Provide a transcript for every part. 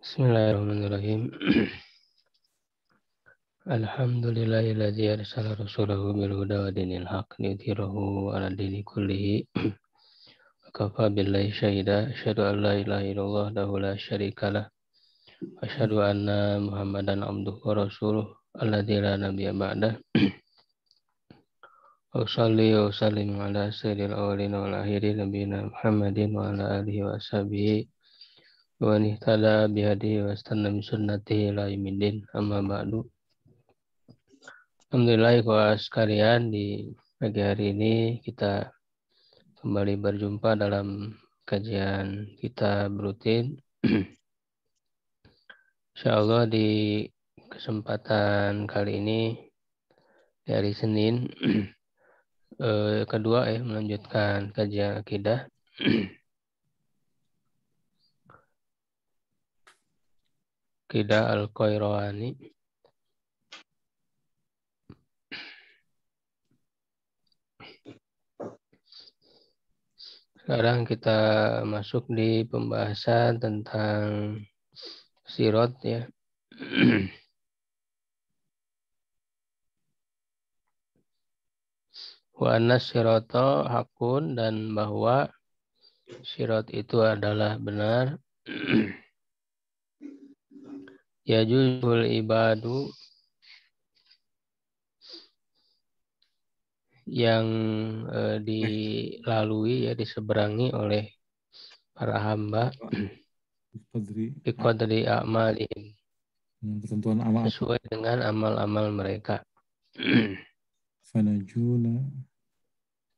Bismillahirrahmanirrahim. Alhamdulillahilladzi arsala rasulahu bil huda wa dinil haq liyudhhirahu 'ala dini kullihi. Kafa billahi syahida. Asyhadu an la ilaha illallah wahdahu la syarikalah. Asyhadu anna Muhammadan abduhu wa rasuluh alladzi la nabiyya ba'dah. Wa sholli wa sallim ala sayyidil awwalin wal akhirin nabiyina Muhammadin wa ala alihi wa ashabihi wa ihtada bihadihi wa istanna bi sunnatihi ila yaumil amma ba'du. Alhamdulillah ikhwas sekalian, di pagi hari ini kita kembali berjumpa dalam kajian kita rutin. Insyaallah di kesempatan kali ini di hari Senin kedua melanjutkan kajian akidah. Akidah Al-Qayrawani. Sekarang kita masuk di pembahasan tentang sirat ya. Wa anna sirata hakun, dan bahwa sirat itu adalah benar. Yajuzul ibadu, yang dilalui ya, diseberangi oleh para hamba biqadri a'malihim, ketentuan amal sesuai dengan amal-amal mereka.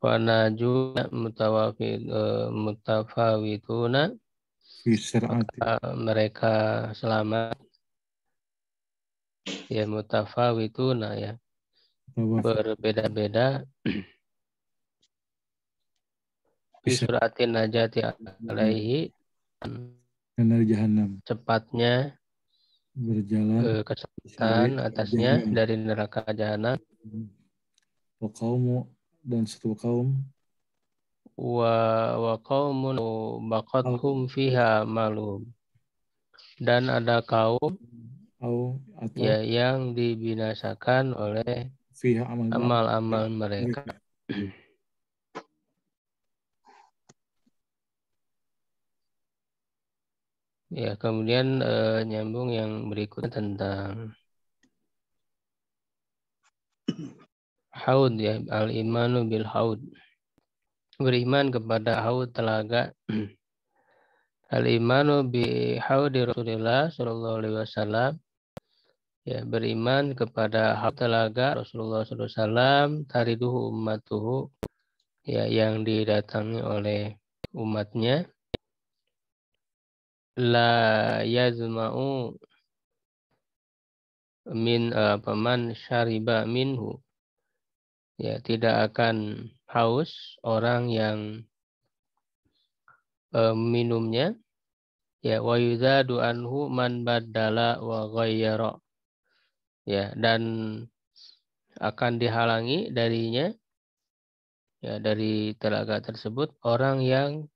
Fanajuna mutafawituna, maka mereka selamat ya, mutafawituna ya, berbeda-beda. Bisuratin najati alaihi, cepatnya berjalan keselamatan atasnya dari neraka jahanam. Wa qaumu, dan satu kaum, wa qaumun baqathum fiha malum, dan ada kaum ya yang dibinasakan oleh amal-amal mereka. Ya, kemudian nyambung yang berikutnya tentang haud ya, al-imanu bil haud, beriman kepada haud telaga. Al-imanu bi haudi Rasulillah sallallahu alaihi wasallam, ya, beriman kepada haud telaga Rasulullah sallallahu alaihi wasallam, tariduhu ummatuhu, ya, yang didatangi oleh umatnya. La yazma'u min paman syariba minhu, ya, tidak akan haus orang yang minumnya. Ya, wa yuzadu anhu man badala wa ghayyara, ya, dan akan dihalangi darinya ya, dari telaga tersebut, orang yang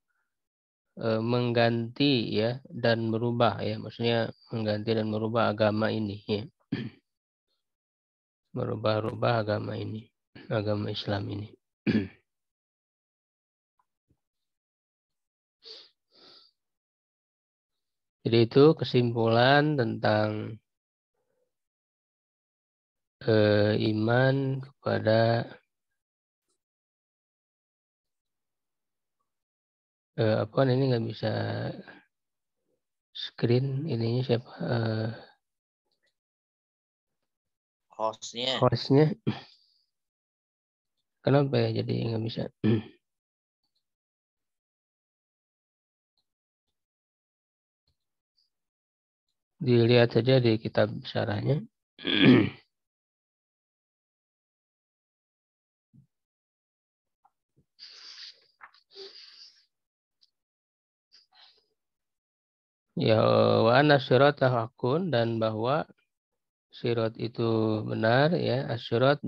mengganti ya dan merubah ya, maksudnya mengganti dan merubah agama ini ya. Merubah-rubah agama ini, agama Islam ini. Jadi itu kesimpulan tentang iman kepada apa ini, nggak bisa screen ininya siapa hostnya kenapa ya jadi nggak bisa. Dilihat saja di kitab syarahnya. Ya, wa anna sirata hakun, dan bahwa sirat itu benar ya. Sirat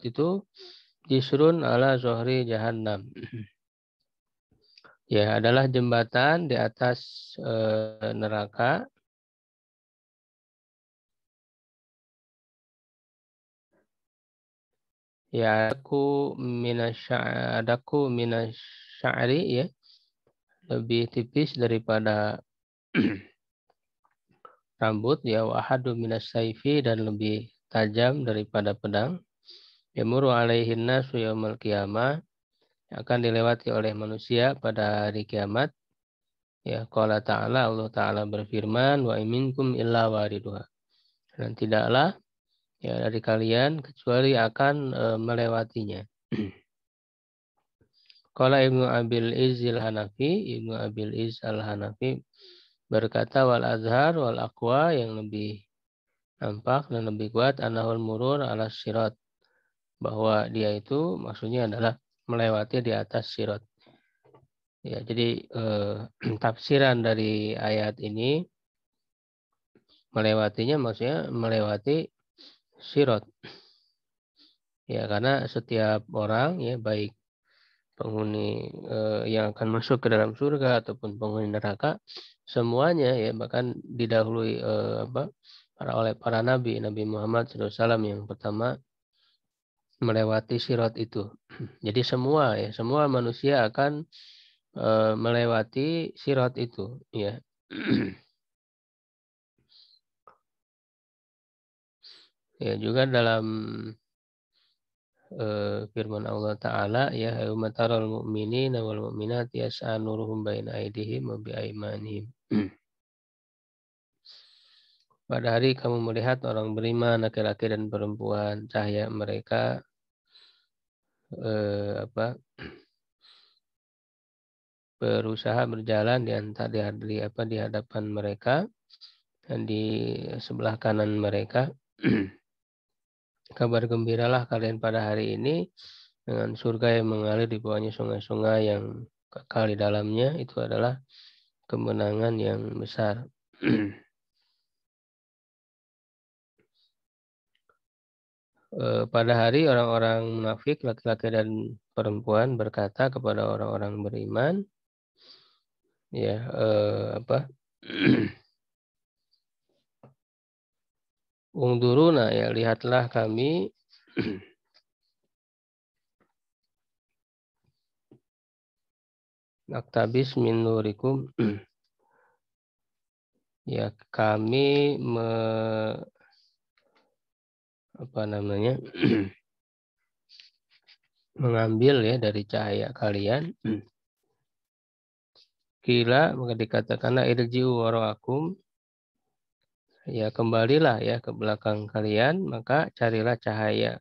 itu jisrun ala zohri jahannam. Ya, adalah jembatan di atas neraka. Ya, adaku minasya'ri ya, lebih tipis daripada rambut ya, wa ahadu minasaifi, dan lebih tajam daripada pedang. Yamuru alaihin nasu yaumal qiyamah, akan dilewati oleh manusia pada hari kiamat. Ya, qala ta'ala, Allah Ta'ala berfirman, wa minkum illa wariduha, dan tidaklah ya dari kalian kecuali akan melewatinya. Qala Ibnu Abil Izz al-Hanafi, Ibnu Abil Izz al-Hanafi berkata, wal azhar wal aqwa, yang lebih nampak dan lebih kuat, anahul murur ala sirat, bahwa dia itu maksudnya adalah melewati di atas sirat. Ya, jadi tafsiran dari ayat ini, melewatinya maksudnya melewati sirat. Ya, karena setiap orang ya, baik penghuni yang akan masuk ke dalam surga ataupun penghuni neraka, semuanya ya, bahkan didahului oleh para nabi, Nabi Muhammad SAW yang pertama melewati sirat itu. Jadi semua ya, semua manusia akan melewati sirat itu ya. Ya, juga dalam firman Allah Ta'ala ya, yaumatarul mu'minina wal mu'minati yas'a nuruhum baina aydihim wa bi aymanihim. Pada hari kamu melihat orang beriman laki-laki dan perempuan, cahaya mereka berusaha berjalan di hadapan mereka dan di sebelah kanan mereka. Kabar gembiralah kalian pada hari ini dengan surga yang mengalir di bawahnya sungai-sungai yang kekal di dalamnya. Itu adalah kemenangan yang besar. Pada hari orang-orang munafik laki-laki dan perempuan berkata kepada orang-orang beriman, ya ungduruna, ya lihatlah kami naktabis min nurikum, ya kami mengambil ya dari cahaya kalian. Kila, maka dikatakanlah irji'u wara'akum, ya kembalilah ya ke belakang kalian, maka carilah cahaya.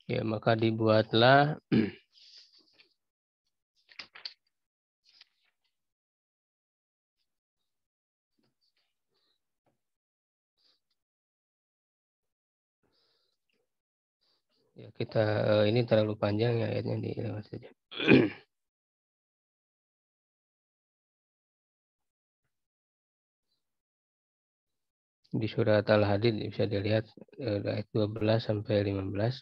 Ya, maka dibuatlah ya, kita ini terlalu panjang ya ayatnya, dilewat saja. Di surat Al-Hadid bisa dilihat ayat 12 sampai 15.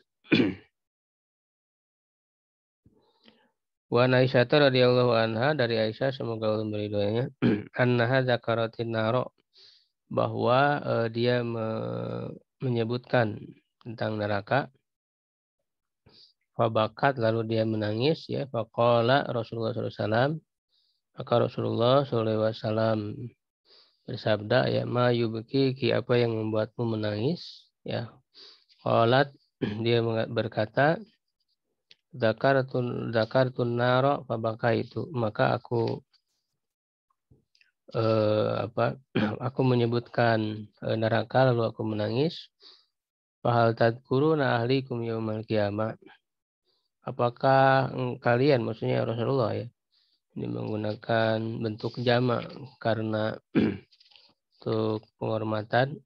Wa Aisyah radhiyallahu anha, dari Aisyah semoga Allah meridhoinya, annaha zakaratin naro, bahwa dia menyebutkan tentang neraka. Fabakat, lalu dia menangis ya. Faqala Rasulullah SAW, maka Rasulullah SAW bersabda ya, ma yubki, ki, apa yang membuatmu menangis ya. Qalat, dia berkata, zakartun naro fabakaitu, maka aku aku menyebutkan neraka lalu aku menangis. Fahal tadkuruna ahlikum yaumal qiyamah, apakah kalian, maksudnya Rasulullah ya, ini menggunakan bentuk jamak karena untuk penghormatan,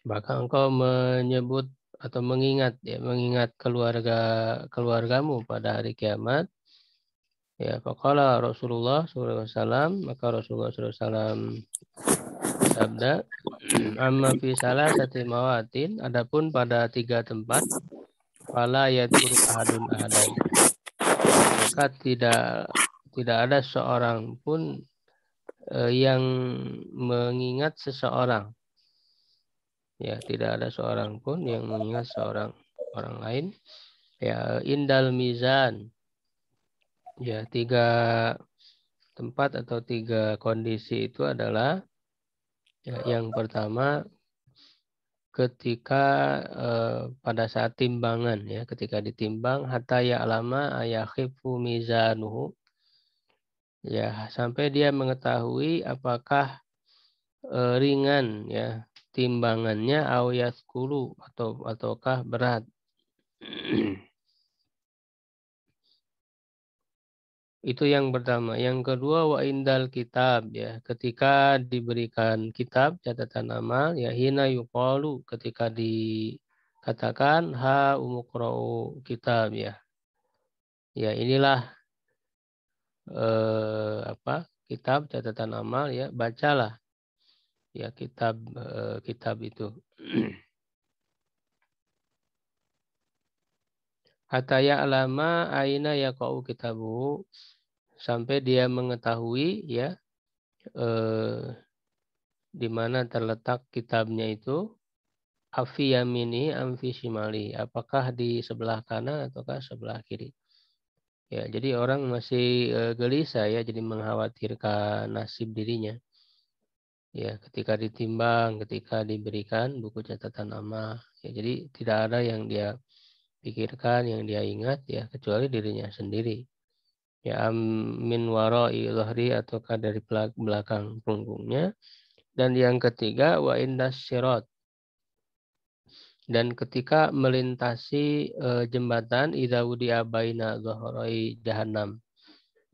maka engkau menyebut atau mengingat ya, mengingat keluargamu pada hari kiamat. Ya, faqala Rasulullah SAW, maka Rasulullah SAW sabda, amma fi salasati mawatin, adapun pada 3 tempat, fala yadhkuru ahadun ahadan. Maka tidak ada seorang pun yang mengingat seseorang. Ya, tidak ada seorang pun yang mengingat seorang orang lain. Ya, indal mizan. Ya, 3 tempat atau 3 kondisi itu adalah ya, yang pertama ketika pada saat timbangan ya, ketika ditimbang hatta ya'lama ayakhifu mizanuhu. Ya, sampai dia mengetahui apakah ringan ya timbangannya au yaskulu ataukah berat. Itu yang pertama. Yang kedua wa indal kitab ya, ketika diberikan kitab catatan amal ya hina yuqalu, ketika dikatakan ha umuqra'u kitab ya. Ya inilah kitab catatan amal ya, bacalah ya kitab itu. Hatta ya'lama aina yaqa'u kitabu, sampai dia mengetahui ya di mana terletak kitabnya itu, afi yamini amfi shimali, apakah di sebelah kanan ataukah sebelah kiri. Ya, jadi orang masih gelisah ya, jadi mengkhawatirkan nasib dirinya. Ya, ketika ditimbang, ketika diberikan buku catatan amal, ya, jadi tidak ada yang dia pikirkan, yang dia ingat ya kecuali dirinya sendiri. Ya, min wara'i dhahri, ataukah dari belakang punggungnya. Dan yang ketiga wa indas sirat, dan ketika melintasi jembatan idza wudi'a baina dhahrai jahannam.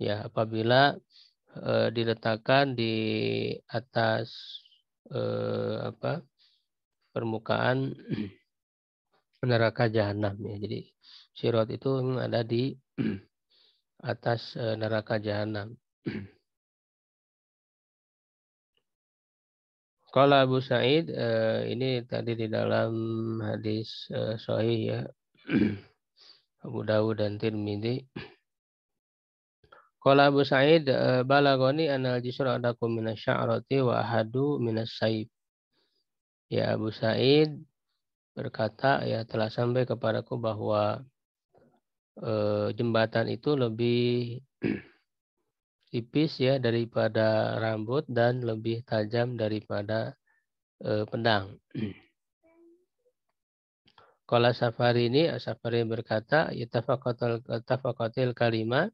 Ya, apabila diletakkan di atas permukaan neraka jahanam ya. Jadi sirat itu ada di atas neraka jahanam. Qala Abu Sa'id, ini tadi di dalam hadis sahih ya, Abu Dawud dan Tirmidzi. Qala Abu Sa'id, balagoni anal jisra adakum minasya'rati wa ahadu minasayb. Ya, Abu Sa'id berkata ya, telah sampai kepadaku bahwa jembatan itu lebih tipis ya daripada rambut dan lebih tajam daripada pedang. Qala Safari, ini Safari berkata yatafaqatil kalimat,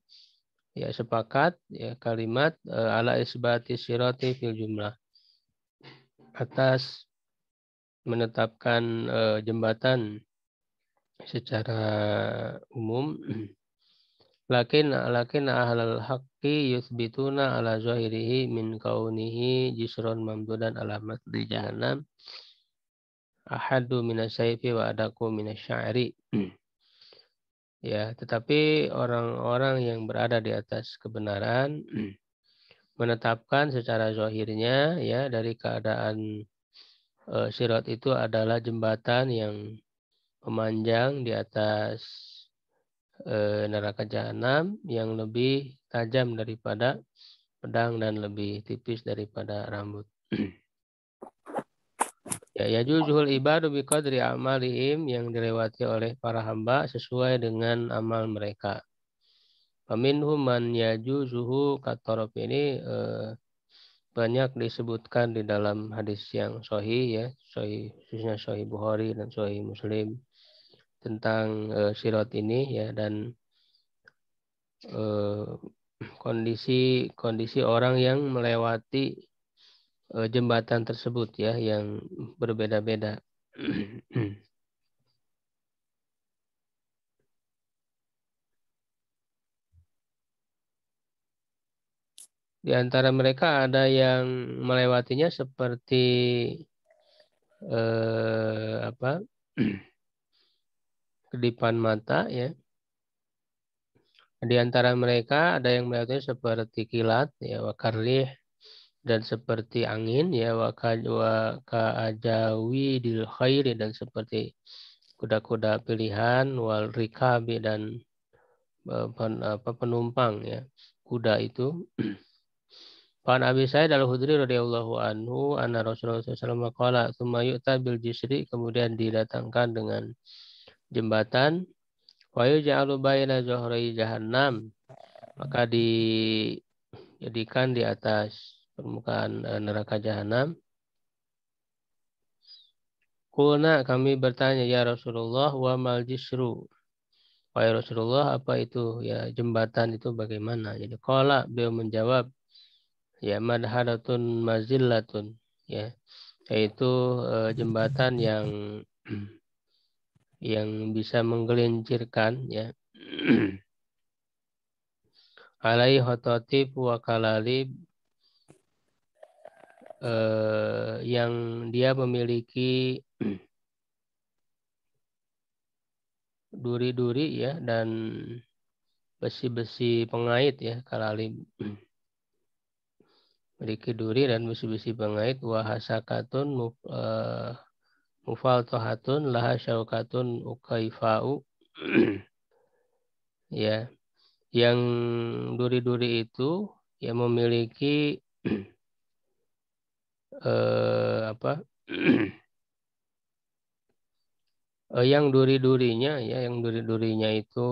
ya sepakat ya kalimat ala isbati sirati fil jumlah, atas menetapkan jembatan secara umum. Lakin ahlal haqqi yuthbituna ala zahirihi min kaunihi jisron mamdudan alamat di jahannam ahadu minasayfi wa adaku minasya'ri. Ya, tetapi orang-orang yang berada di atas kebenaran menetapkan secara zahirnya ya dari keadaan sirat itu adalah jembatan yang memanjang di atas neraka jahanam, yang lebih tajam daripada pedang dan lebih tipis daripada rambut. Ya, yajuzuhul ibadu biqadri amalihim, yang dilewati oleh para hamba sesuai dengan amal mereka. Faminhum man yajuzuhu katorop, ini banyak disebutkan di dalam hadis yang sahih ya, sahih khususnya sahih Bukhari dan sahih Muslim tentang sirat ini ya, dan kondisi orang yang melewati jembatan tersebut ya, yang berbeda-beda. Di antara mereka ada yang melewatinya seperti kedipan mata ya. Di antara mereka ada yang melewatinya seperti kilat ya, wakarlih, dan seperti angin ya, wakajawi dil khairi, dan seperti kuda-kuda pilihan, wal rikabi dan penumpang ya kuda itu. Pan Abi Sa'id Al-Khudri radhiyallahu anhu anna Rasulullah SAW qala tsumma yu'ta bil jisri, kemudian didatangkan dengan jembatan, wa yuj'alu baina zuhrai jahannam, maka dijadikan di atas permukaan neraka jahanam. Qulna, kami bertanya, ya Rasulullah, wa mal jisru, wahai Rasulullah, apa itu ya jembatan itu bagaimana? Jadi qala, beliau menjawab, ya madharatun mazillatun, ya yaitu jembatan yang bisa menggelincirkan ya. Alai hototib wa kalalib, yang dia memiliki duri-duri ya dan besi-besi pengait ya, kalalib memiliki duri dan besi-besi pengait. Wahasakatun mufaltohatun laha syaukatun ukaifau ya, yang duri-duri itu yang memiliki yang duri-durinya ya, yang duri-durinya itu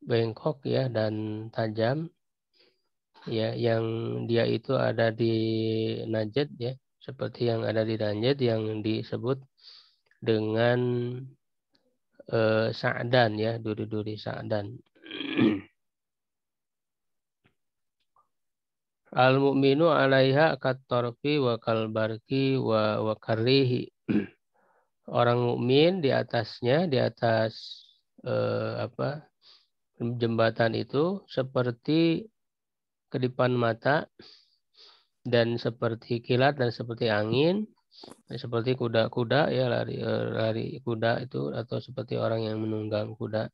bengkok ya dan tajam ya, yang dia itu ada di Najd ya, seperti yang ada di Najd yang disebut dengan Sa'dan ya, duri-duri Sa'dan. Al-mu'minu 'alaiha kat-tarfi wa kalbarki wa karrihi. Orang mukmin di atasnya, di atas jembatan itu seperti kedipan mata dan seperti kilat dan seperti angin, dan seperti kuda-kuda ya, lari kuda itu, atau seperti orang yang menunggang kuda.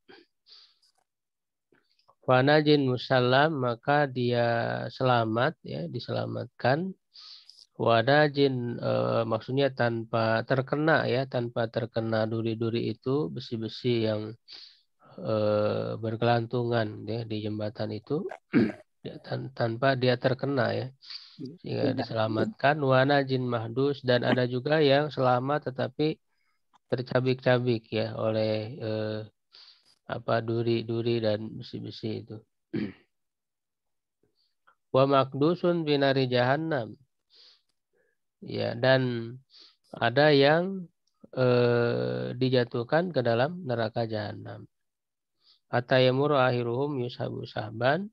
Fanajin musallam, maka dia selamat ya, diselamatkan. Wadajin maksudnya tanpa terkena ya, tanpa terkena duri-duri itu, besi-besi yang berkelantungan ya di jembatan itu tanpa dia terkena ya, sehingga diselamatkan. Wanajin mahdus, dan ada juga yang selamat tetapi tercabik-cabik ya oleh duri-duri dan besi-besi itu. Wa makdusun binari jahannam, ya, dan ada yang dijatuhkan ke dalam neraka jahanam. Atayamur akhiruhum yushabu sahban,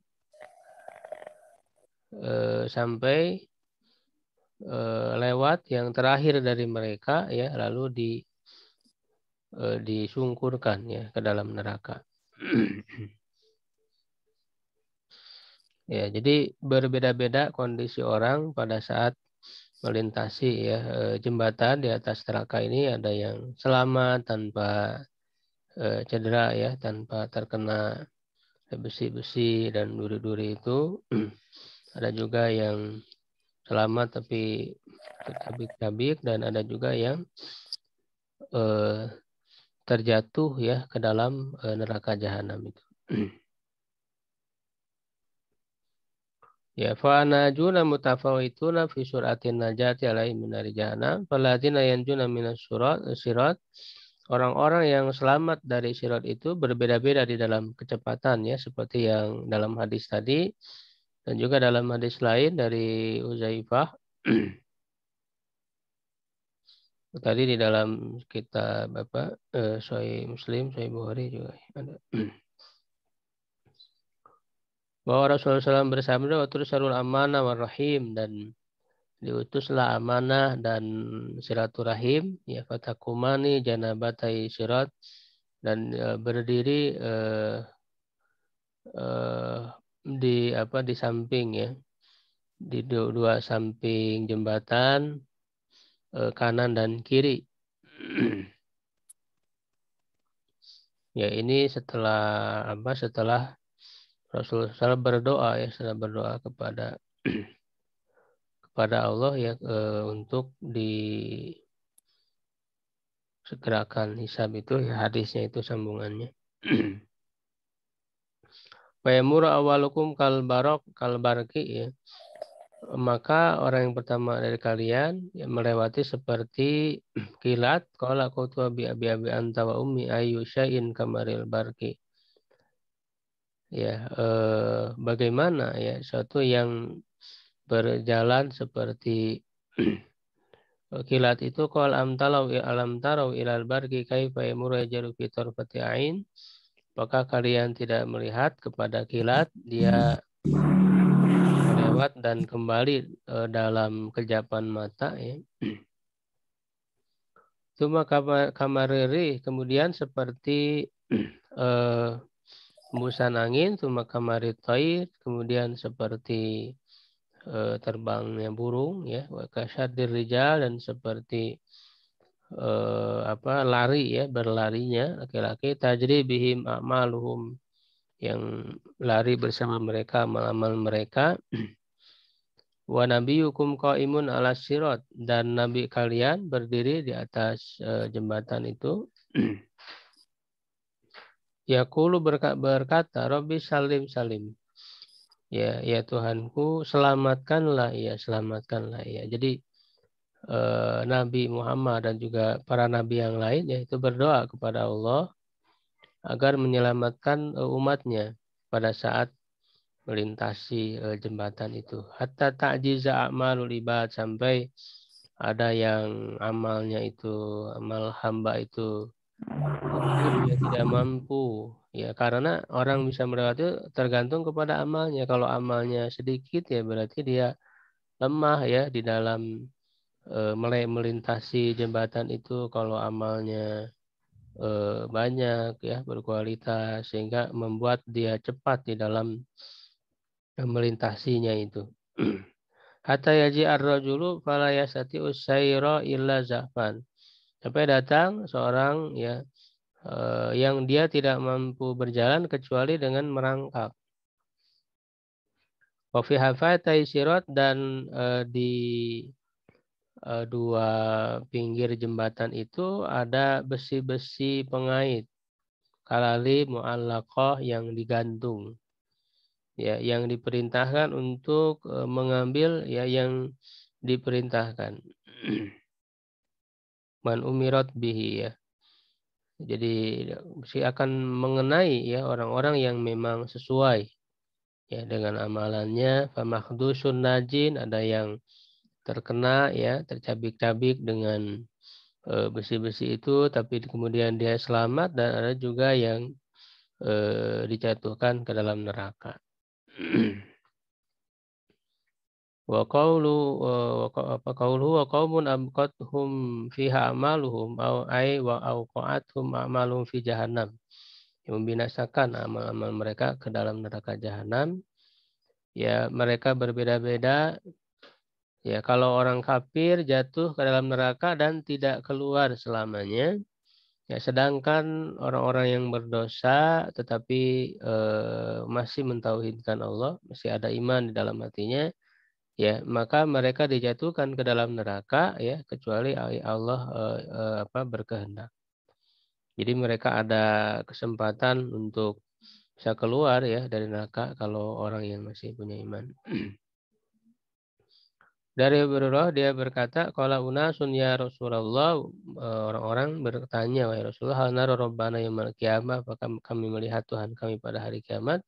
sampai lewat yang terakhir dari mereka ya, lalu disungkurkan ya ke dalam neraka. Ya, jadi berbeda-beda kondisi orang pada saat melintasi ya jembatan di atas neraka ini. Ada yang selamat tanpa cedera ya, tanpa terkena besi-besi dan duri-duri itu. Ada juga yang selamat tapi tercabik-cabik, dan ada juga yang terjatuh ya ke dalam neraka jahanam itu. Ya, fa najuna mutafawituna fi suratin najati alaihi minari jahannam, falatina yanjuna minas sirat. Orang-orang yang selamat dari sirat itu berbeda-beda di dalam kecepatan ya, seperti yang dalam hadis tadi dan juga dalam hadis lain dari Uzaifah. Tadi di dalam kitab Sahih Muslim, Sahih Bukhari juga ada. Bahwa Rasulullah SAW bersabda, wa tursarul amanah war rahim, dan diutuslah amanah dan silaturahim ya, fatakumani janabatai sirat, dan berdiri di samping ya, di dua samping jembatan, kanan dan kiri. Ya, ini setelah Rasulullah SAW berdoa ya, setelah berdoa kepada Allah ya, untuk gerakan hisab itu ya, hadisnya itu sambungannya. Wa yamuru awalukum kalbarki ya. Maka orang yang pertama dari kalian yang melewati seperti kilat, qala qultu bi abi anta wa ummi ayyu syai'in kamaril barki. Ya, bagaimana ya suatu yang berjalan seperti kilat itu, qala alam tarau ilal barki kaifa yamuru yajaru fi tarfati ain. Apakah kalian tidak melihat kepada kilat dia lewat dan kembali dalam kejapan mata ya. Cuma kamariri kemudian seperti hembusan angin, cuma kamaritai kemudian seperti terbangnya burung ya, wa kasyadir rijal dan seperti lari ya, berlarinya laki-laki, tajri bihim a'maluhum yang lari bersama mereka amal-amal mereka. Wa nabiyukum qaimun ala sirat dan nabi kalian berdiri di atas jembatan itu. Yaqulu berkata, Rabbi salim salim. Ya, ya Tuhanku, selamatkanlah ya, selamatkanlah ya. Jadi Nabi Muhammad dan juga para nabi yang lain yaitu berdoa kepada Allah agar menyelamatkan umatnya pada saat melintasi jembatan itu. Hatta ta'jiza a'malul ibad, sampai ada yang amalnya itu, amal hamba itu dia tidak mampu. Ya, karena orang bisa melewati tergantung kepada amalnya. Kalau amalnya sedikit ya berarti dia lemah ya di dalam melintasi jembatan itu. Kalau amalnya banyak ya, berkualitas sehingga membuat dia cepat di dalam melintasinya itu. Hatta yaji ar-rajulu fala yasati usayra illa zahfan. Sampai datang seorang ya yang dia tidak mampu berjalan kecuali dengan merangkak. Wa fi hafatai sirat, dan di dua pinggir jembatan itu ada besi-besi pengait. Kalali mu'allaqah yang digantung. Ya, yang diperintahkan untuk mengambil ya yang diperintahkan. Man umirat bihi ya. Jadi akan mengenai ya orang-orang yang memang sesuai ya dengan amalannya. Famakhdusun najin, ada yang terkena ya, tercabik-cabik dengan besi-besi itu tapi kemudian dia selamat, dan ada juga yang dijatuhkan ke dalam neraka. Wa qawlu wa qaumun abqathum fiha amaluhum au ai wa auqathum amaluhum fi jahannam, yang membinasakan amal-amal mereka ke dalam neraka jahanam. Ya, mereka berbeda-beda. Ya, kalau orang kafir jatuh ke dalam neraka dan tidak keluar selamanya. Ya, sedangkan orang-orang yang berdosa tetapi masih mentauhidkan Allah, masih ada iman di dalam hatinya, ya maka mereka dijatuhkan ke dalam neraka ya, kecuali Allah berkehendak. Jadi mereka ada kesempatan untuk bisa keluar ya dari neraka kalau orang yang masih punya iman. Dari Hurairah dia berkata, qala unasun ya Rasulullah, orang-orang bertanya, wahai Rasulullah, hal nara rabbana yaumil qiyamah, apakah kami melihat Tuhan kami pada hari kiamat?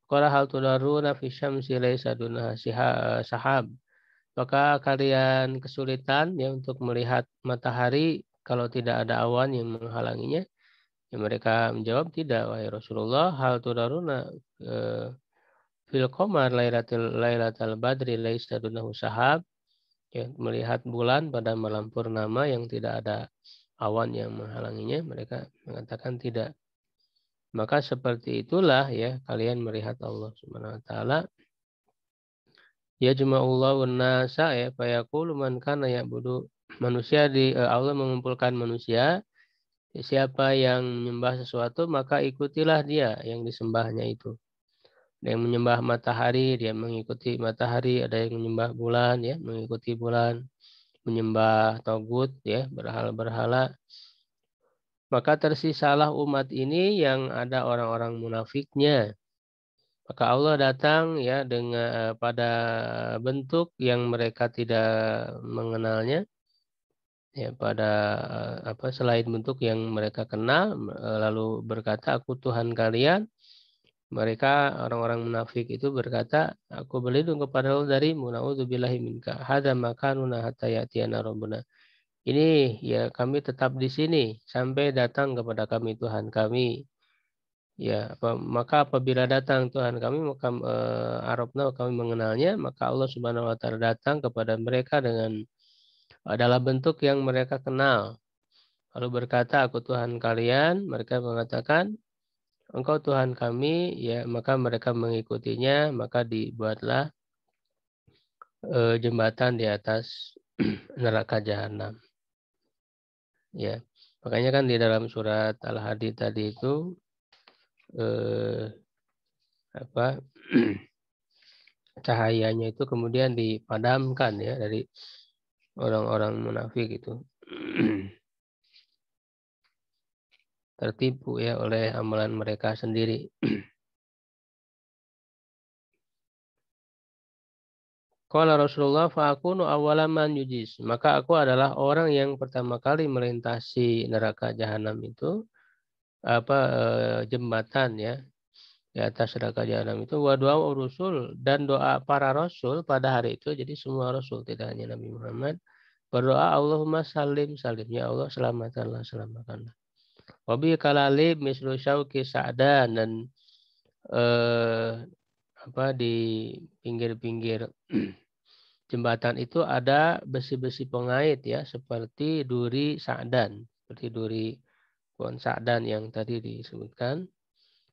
Qala hal tudaruna fi syamsi laisa dunaha sahab. Apakah kalian kesulitan ya untuk melihat matahari kalau tidak ada awan yang menghalanginya? Ya, mereka menjawab, tidak wahai Rasulullah. Hal tudaruna fil qamar lailatal badri laisa dunahu sahab. Ya, melihat bulan pada malam purnama yang tidak ada awan yang menghalanginya, mereka mengatakan tidak. Maka seperti itulah ya kalian melihat Allah Subhanahu wa taala. Ya jama'ullahu nasa ya fayaqulu man kana ya'budu, manusia Allah mengumpulkan manusia, ya, siapa yang menyembah sesuatu maka ikutilah dia yang disembahnya itu. Ada yang menyembah matahari, dia mengikuti matahari, ada yang menyembah bulan ya, mengikuti bulan, menyembah togut ya, berhala-berhala, maka tersisalah umat ini yang ada orang-orang munafiknya. Maka Allah datang ya dengan pada bentuk yang mereka tidak mengenalnya, ya pada selain bentuk yang mereka kenal, lalu berkata, aku Tuhan kalian. Mereka orang-orang munafik itu berkata, aku berlindung kepada Allah darimu, na'udzubillahi minka, hadza makanuna hatta ya'tiyana rabbuna. Ini ya kami tetap di sini sampai datang kepada kami Tuhan kami. Ya, maka apabila datang Tuhan kami, maka arafna kami mengenalnya, maka Allah Subhanahu wa taala datang kepada mereka dengan dalam bentuk yang mereka kenal. Lalu berkata, aku Tuhan kalian. Mereka mengatakan, engkau Tuhan kami. Ya, maka mereka mengikutinya. Maka dibuatlah jembatan di atas neraka jahanam. Ya, makanya kan di dalam surat Al-Hadid tadi itu cahayanya itu kemudian dipadamkan ya dari orang-orang munafik itu. Tertipu ya oleh amalan mereka sendiri. Qala Rasulullah fa'akunu awwalaman yujis. Maka aku adalah orang yang pertama kali melintasi neraka jahanam itu jembatan ya di atas neraka jahanam itu, wa doa rasul, dan doa para rasul pada hari itu. Jadi semua rasul, tidak hanya Nabi Muhammad, berdoa Allahumma salim salim, ya Allah selamatkanlah selamatkanlah. Wabi kalalib mislu syauki sa'dan, dan di pinggir-pinggir jembatan itu ada besi-besi pengait ya, seperti duri sa'dan, seperti duri pohon sa'dan yang tadi disebutkan.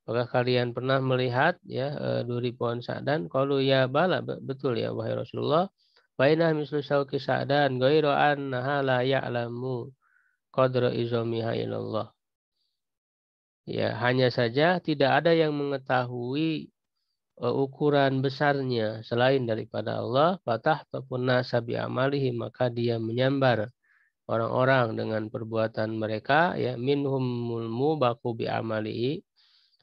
Apakah kalian pernah melihat ya duri pohon sa'dan? Qalu ya bala, betul ya wahai Rasulullah. Bainah mislu syauki sa'dan ghairu annaha la ya'lamu qadra izamiha ilallah. Ya, hanya saja tidak ada yang mengetahui ukuran besarnya selain daripada Allah. Fatah ataupun nasabi amalihi, maka dia menyambar orang-orang dengan perbuatan mereka ya, minhumul mubaku bi amalihi.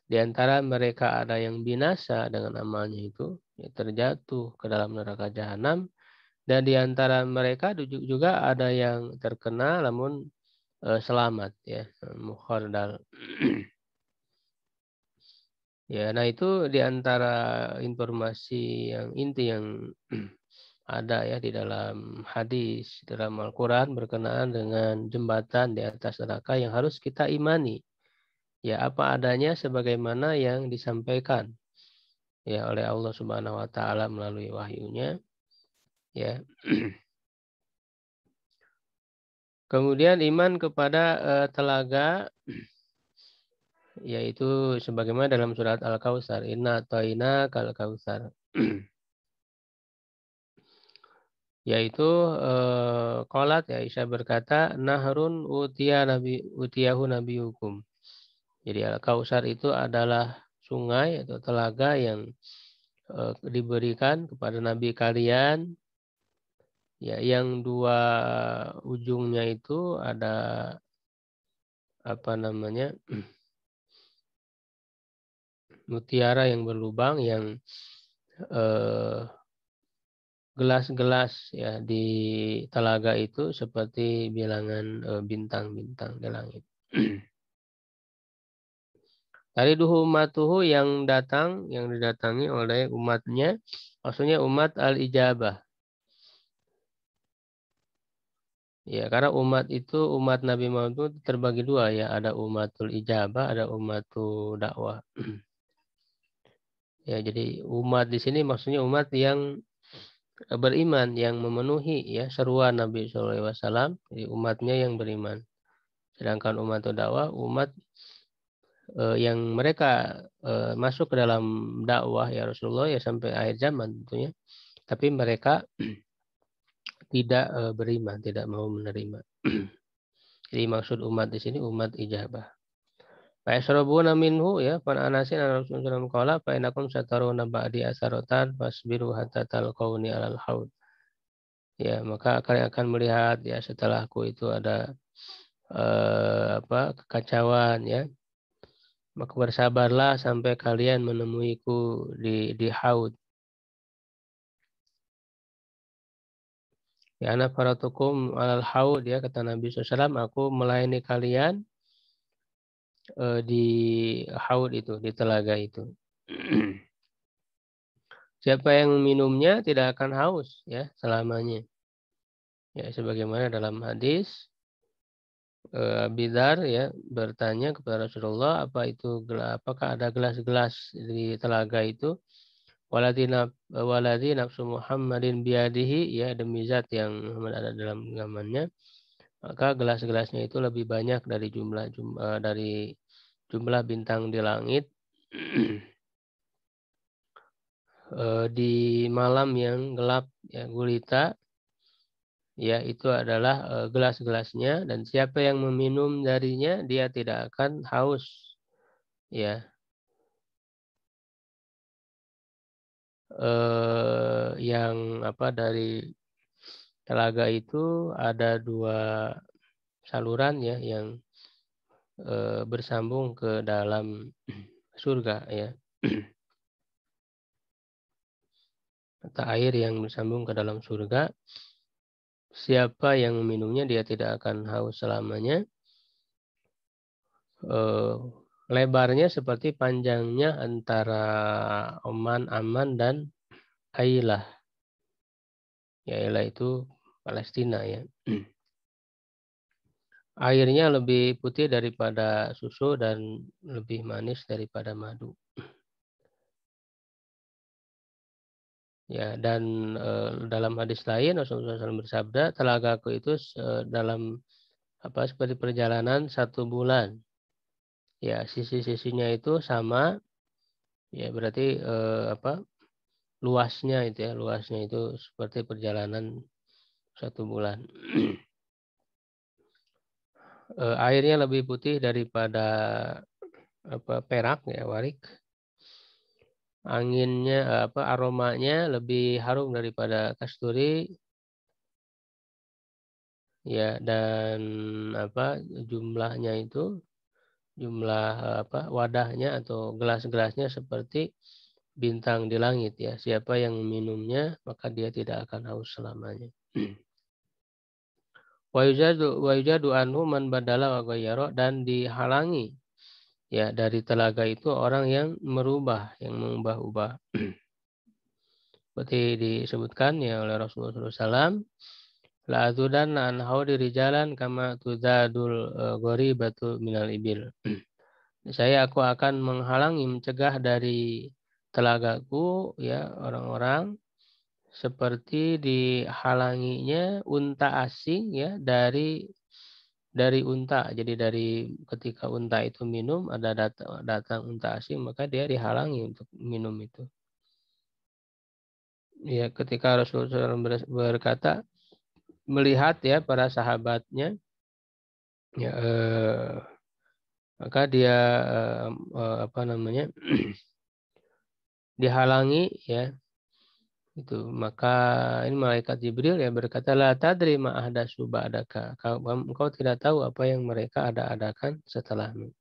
Di antara mereka ada yang binasa dengan amalnya itu, ya, terjatuh ke dalam neraka jahanam, dan di antara mereka juga ada yang terkena namun selamat ya, mukhardal. Ya, nah itu di antara informasi yang inti yang ada ya di dalam hadis, dalam Al-Quran berkenaan dengan jembatan di atas neraka yang harus kita imani. Ya, apa adanya sebagaimana yang disampaikan ya oleh Allah Subhanahu wa taala melalui wahyunya. Ya. Kemudian iman kepada telaga, yaitu sebagaimana dalam surat Al-Kautsar, inna a'taina kal kautsar. Yaitu qalat ya Aisyah berkata, nahrun utiyahu nabiyukum. Jadi Al-Kautsar itu adalah sungai atau telaga yang diberikan kepada nabi kalian. Ya, yang dua ujungnya itu ada mutiara yang berlubang, yang gelas-gelas ya di telaga itu seperti bilangan bintang-bintang di langit. Tariduhu ummatuhu, yang didatangi oleh umatnya, maksudnya umat al-ijabah. Ya, karena umat Nabi Muhammad itu terbagi dua ya, ada umatul ijabah, ada umatul dakwah. Ya, jadi umat di sini maksudnya umat yang beriman, yang memenuhi ya seruan Nabi SAW, jadi umatnya yang beriman. Sedangkan umatul dakwah, umat yang mereka masuk ke dalam dakwah ya Rasulullah ya sampai akhir zaman tentunya, tapi mereka tidak beriman, tidak mau menerima. Jadi maksud umat di sini umat ijabah. Fa yasrabuna minhu ya, pan anasin Rasulullah qala fa inakum sataruna ba'di asaratan fasbiru hatta talqauni alal haud. Ya, maka kalian akan melihat ya setelahku itu ada kekacauan ya. Maka bersabarlah sampai kalian menemuiku di haud. Ya ana faratukum alal haud ya, kata Nabi SAW, aku melayani kalian di haud itu, di telaga itu. Siapa yang minumnya tidak akan haus ya selamanya. Ya sebagaimana dalam hadis Abi Dzar ya bertanya kepada Rasulullah, apakah ada gelas-gelas di telaga itu? Waladhi nafsu Muhammadin biadihi, ya demi zat yang Muhammad ada dalam genggamannya, maka gelas-gelasnya itu lebih banyak dari jumlah bintang di langit. Di malam yang gelap ya gulita, ya itu adalah gelas-gelasnya, dan siapa yang meminum darinya dia tidak akan haus ya. Yang dari telaga itu ada 2 saluran ya yang bersambung ke dalam surga ya. Mata air yang bersambung ke dalam surga. Siapa yang meminumnya dia tidak akan haus selamanya. Lebarnya seperti panjangnya antara Oman, Aman dan Ailah. Ya Ailah itu Palestina ya. Airnya lebih putih daripada susu dan lebih manis daripada madu. Ya, dan dalam hadis lain Rasulullah SAW bersabda, telagaku itu dalam seperti perjalanan 1 bulan. Ya, sisi-sisinya itu sama. Ya, berarti luasnya itu seperti perjalanan 1 bulan. Airnya lebih putih daripada perak ya, warik. Anginnya aromanya lebih harum daripada kasturi. Ya, dan jumlahnya itu wadahnya atau gelas-gelasnya seperti bintang di langit ya. Siapa yang meminumnya maka dia tidak akan haus selamanya. Wa yujadu anhu man badala wa ghayyara, dan dihalangi ya dari telaga itu orang yang yang mengubah-ubah. Seperti disebutkan ya oleh Rasulullah SAW, la azudan an haudi rijalan kama tudadul gharibatu minal ibil. Aku akan menghalangi, mencegah dari telagaku ya orang-orang seperti dihalanginya unta asing ya dari unta. Jadi dari ketika unta itu minum, ada datang unta asing, maka dia dihalangi untuk minum itu. Ya, ketika Rasulullah SAW berkata, melihat ya para sahabatnya, ya, maka dia dihalangi ya. Itu maka ini malaikat Jibril ya berkata, la tadri ma ahdatsu ba'daka, engkau tidak tahu apa yang mereka adakan setelahmu.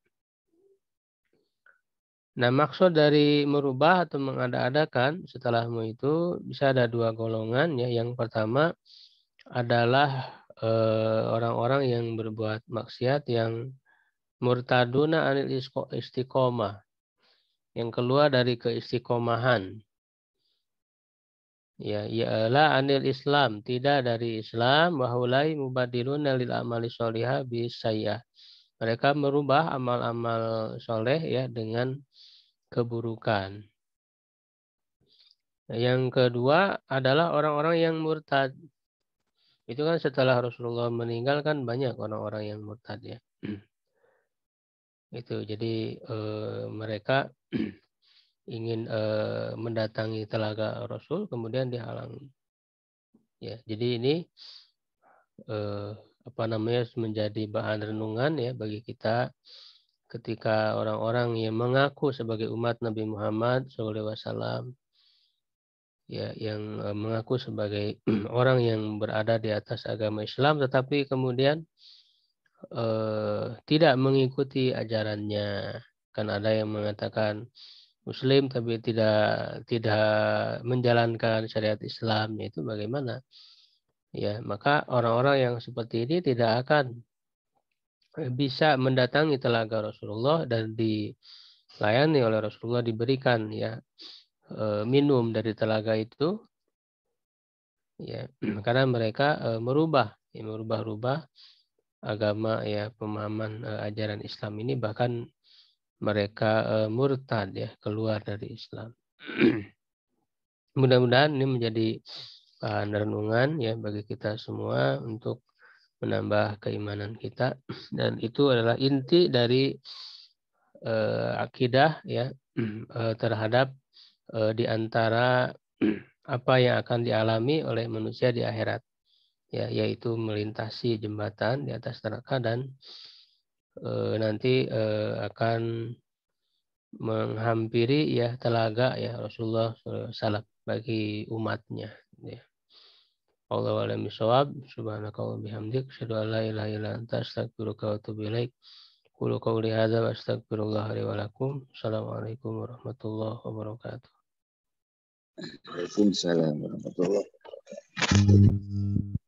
Nah, maksud dari merubah atau mengada-adakan setelahmu itu bisa ada 2 golongan ya. Yang pertama adalah orang-orang yang berbuat maksiat yang murtaduna anil istiqomah, yang keluar dari keistiqomahan. Ya, ialah anil Islam, tidak dari Islam, wahulai mubadiluna lil amali sholihah bisayyah. Mereka merubah amal-amal soleh ya dengan keburukan. Yang kedua adalah orang-orang yang murtad. Itu kan setelah Rasulullah meninggal kan banyak orang-orang yang murtad ya. Itu jadi mereka ingin mendatangi telaga Rasul kemudian dihalangi. Ya, jadi ini menjadi bahan renungan ya bagi kita ketika orang-orang yang mengaku sebagai umat Nabi Muhammad SAW ya, yang mengaku sebagai orang yang berada di atas agama Islam, tetapi kemudian tidak mengikuti ajarannya. Kan ada yang mengatakan Muslim tapi tidak menjalankan syariat Islam, itu bagaimana? Ya, maka orang-orang yang seperti ini tidak akan bisa mendatangi telaga Rasulullah dan dilayani oleh Rasulullah, diberikan ya minum dari telaga itu, ya karena mereka merubah-rubah agama ya, pemahaman ajaran Islam ini, bahkan mereka murtad ya, keluar dari Islam. Mudah-mudahan ini menjadi bahan renungan ya bagi kita semua untuk menambah keimanan kita, dan itu adalah inti dari akidah ya terhadap di antara apa yang akan dialami oleh manusia di akhirat ya, yaitu melintasi jembatan di atas neraka dan nanti akan menghampiri ya telaga ya Rasulullah SAW bagi umatnya ya. Allahu a'lam bishawab. Subhanakallahumma bihamdik, asyhadu an la ilaha illa anta, astaghfiruka wa atubu ilaik. Qulu qawli hadza wa astaghfirullah li wa lakum. Assalamualaikum warahmatullahi wabarakatuh. Waalaikumsalam warahmatullahi wabarakatuh.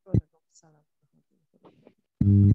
Waalaikumsalam.